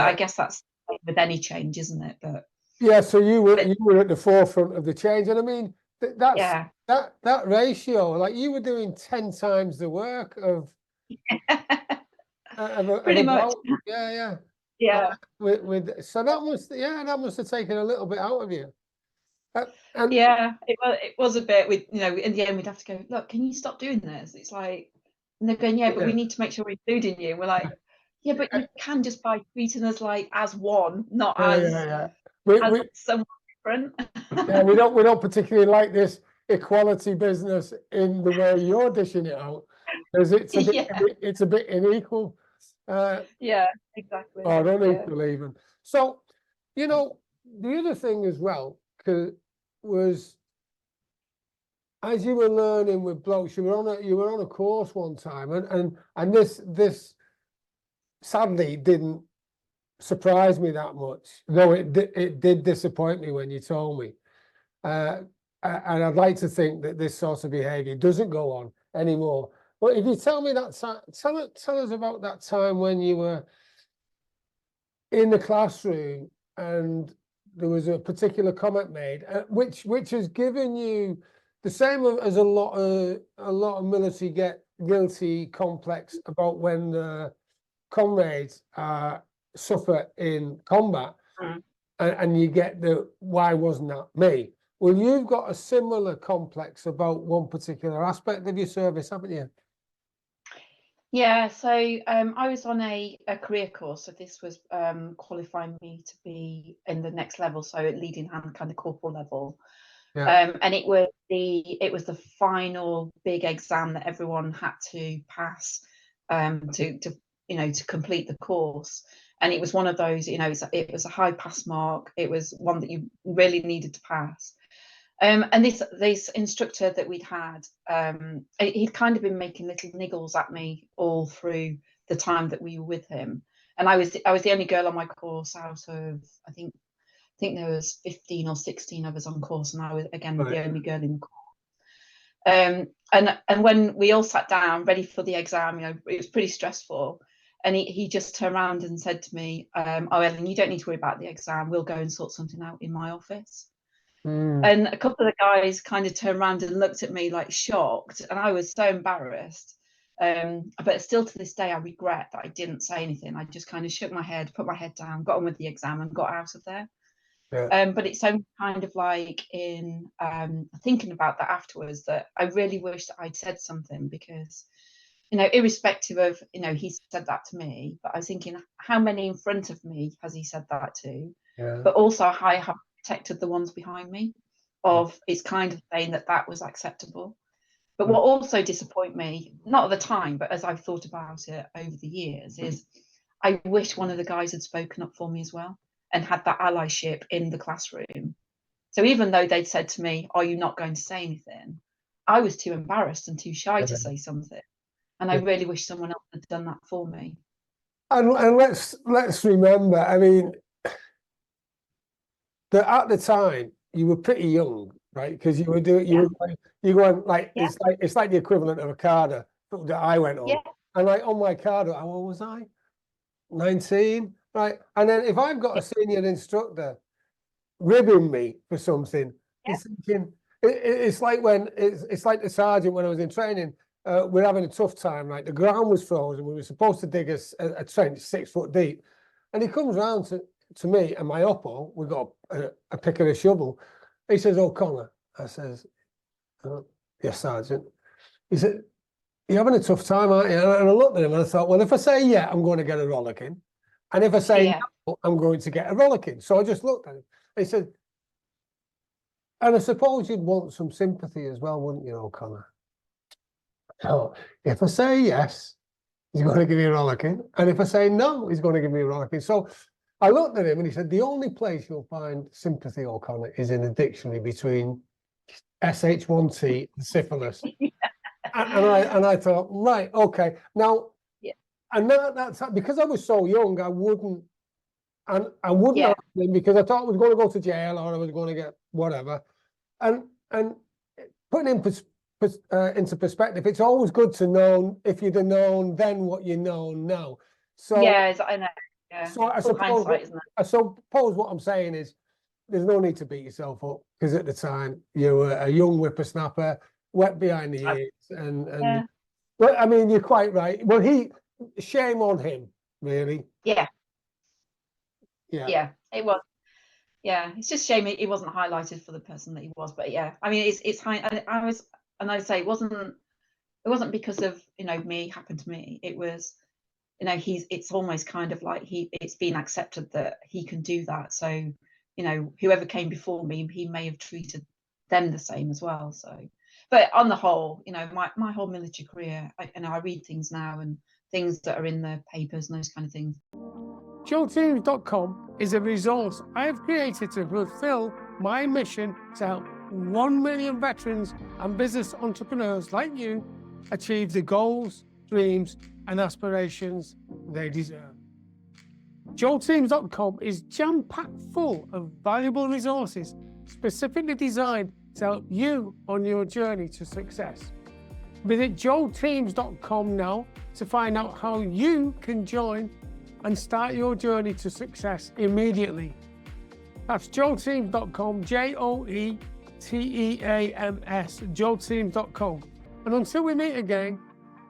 I guess that's with any change, isn't it? Yeah, so you but were at the forefront of the change, and I mean that's yeah, that ratio. Like you were doing 10 times the work of of pretty much. about yeah. Yeah. With so that must have taken a little bit out of you. And Yeah, it was a bit with, in the end we'd have to go, look, can you stop doing this? It's like, and they're going, yeah, but we yeah, need to make sure we're including you. We're like, yeah, but you can just by treating us like as one, not as yeah. We someone different. yeah, we don't particularly like this equality business in the way you're dishing it out, because Yeah, it's a bit unequal. yeah, exactly. Or Yeah. unequal even. So, the other thing as well, was as you were learning with blokes, you were on a course one time, and this sadly didn't surprise me that much, though it did disappoint me when you told me. And I'd like to think that this sort of behaviour doesn't go on anymore. But if you tell me that time, tell us about that time when you were in the classroom and there was a particular comment made, which has given you the same as a lot of military get guilty complex about when the comrades suffer in combat, Mm. and you get the why wasn't that me? Well, you've got a similar complex about one particular aspect of your service, haven't you? Yeah, so I was on a career course, so this was qualifying me to be in the next level, so at leading hand kind of corporal level. Yeah. And it was the final big exam that everyone had to pass to complete the course. And it was one of those, it was a high pass mark. It was one that you really needed to pass. And this instructor that we'd had, he'd kind of been making little niggles at me all through the time that we were with him. And I was the only girl on my course out of, I think there was 15 or 16 of us on course, and I was again Right. the only girl in the course. And when we all sat down ready for the exam, it was pretty stressful. And he just turned around and said to me, "Oh, Ellen, you don't need to worry about the exam. We'll go and sort something out in my office." Mm. And a couple of the guys kind of turned around and looked at me like shocked, and I was so embarrassed. But still to this day, I regret that I didn't say anything. I just kind of shook my head, put my head down, got on with the exam, and got out of there. Yeah. But it's only kind of like in thinking about that afterwards that I really wish that I'd said something, because, irrespective of, he said that to me, but I was thinking, how many in front of me has he said that to? Yeah. But also, I have protected the ones behind me. It's kind of saying that was acceptable. But what also disappointed me, not at the time, but as I've thought about it over the years, is I wish one of the guys had spoken up for me as well and had that allyship in the classroom. So even though they'd said to me, "Are you not going to say anything?" I was too embarrassed and too shy to say something. And I Yeah. really wish someone else had done that for me. And let's remember, I mean, that at the time you were pretty young, right? Because you were doing you going like Yeah. it's like the equivalent of a carder that I went on. Yeah. And like on my carder, how old was I? 19, right? And then if I've got a senior instructor ribbing me for something, Yeah. you're thinking it's like it's like the sergeant when I was in training. We're having a tough time, right? The ground was frozen. We were supposed to dig a trench 6 foot deep, and he comes round to me and my oppo. We got a pick and a shovel. He says, "Oh, Connor." I says, "Oh, yes, sergeant." He said, "You're having a tough time, aren't you?" And I looked at him and I thought, well, if I say yeah, I'm going to get a rollicking, and if I say Yeah. no, I'm going to get a rollicking. So I just looked at him. He said, "And I suppose you'd want some sympathy as well, wouldn't you, O'Connor?" So if I say yes, he's going to give me a rollicking, and if I say no, he's going to give me a rollicking. So I looked at him and he said, "The only place you'll find sympathy, O'Connor, is in a dictionary between SH1T and syphilis." And I thought, right, okay. Now, Yeah. and that's because I was so young, I wouldn't Yeah. ask him, because I thought I was going to go to jail or I was going to get whatever. And putting into perspective, it's always good to know if you'd have known then what you know now. So Yes, I know. Yeah. So I It's all suppose, hindsight, isn't it? I suppose what I'm saying is there's no need to beat yourself up because at the time you were a young whippersnapper, wet behind the ears, Yeah. well, I mean, you're quite right. Well, shame on him, really. Yeah. Yeah. Yeah. It was. Yeah. It's just a shame it wasn't highlighted for the person that he was. But yeah, I mean, it's high. And I'd say it wasn't because of, me happened to me. It was, it's almost kind of like it's been accepted that he can do that. So, whoever came before me, he may have treated them the same as well. So, but on the whole, my whole military career, I read things now and things that are in the papers and those kind of things. JoelTeams.com is a resource I have created to fulfill my mission to help 1 million veterans and business entrepreneurs like you achieve the goals, dreams, and aspirations they deserve. JoelTeams.com is jam-packed full of valuable resources specifically designed to help you on your journey to success. Visit JoelTeams.com now to find out how you can join and start your journey to success immediately. That's JoelTeams.com, JoelTeams, JoelTeams.com. And until we meet again,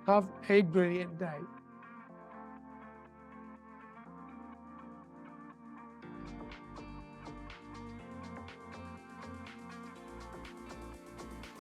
have a brilliant day.